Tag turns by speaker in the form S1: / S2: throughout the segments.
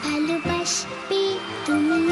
S1: ভালোবাসবে তুমি।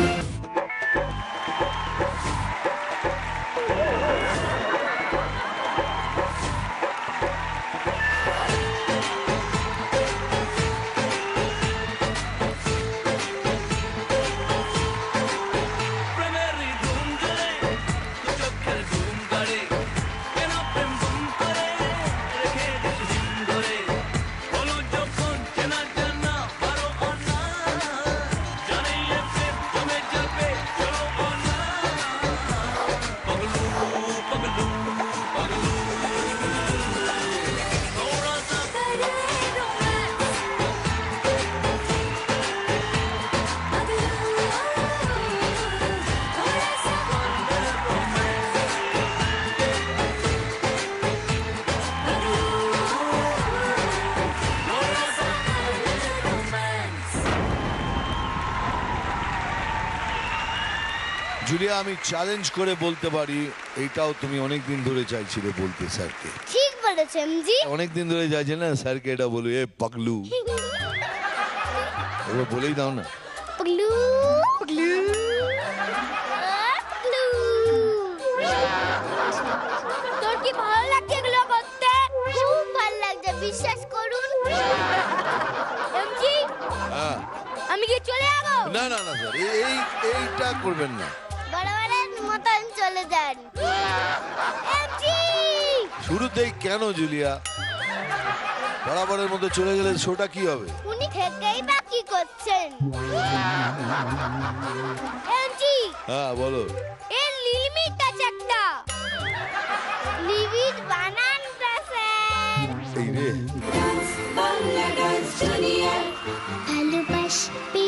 S2: জুলিয়া, আমি চ্যালেঞ্জ করে বলতে পারি এইটাও তুমি অনেকদিন ধরে চাইছিলে বলতে স্যারকে।
S1: ঠিক বলেছেন জি।
S2: অনেকদিন ধরে চাইছে না স্যারকে এটা বলো, এ পাগলু। এবার বলেই দাও না।
S1: পাগলু পাগলু পাগলু। তোর কি ভালো লাগছে এগুলো করতে? খুব ভালো লাগছে, বিশ্বাস করুন। এমজি,
S2: হ্যাঁ,
S1: আমি কি চলে যাবো?
S2: না না না স্যার, এইটা করবেন না।
S1: বরাবরের মতন চলে যান। এমজি,
S2: শুরুতেই কেন জুলিয়া? বরাবরের মধ্যে চলে গেলে শোটা কি হবে?
S1: উনি থেকেই বা কি করছেন? এমজি,
S2: হ্যাঁ বলো।
S1: এর লিমিট আছে একটা। লিমিট বানান পেশেন্ট।
S2: এই রে,
S1: ভালোবাসবে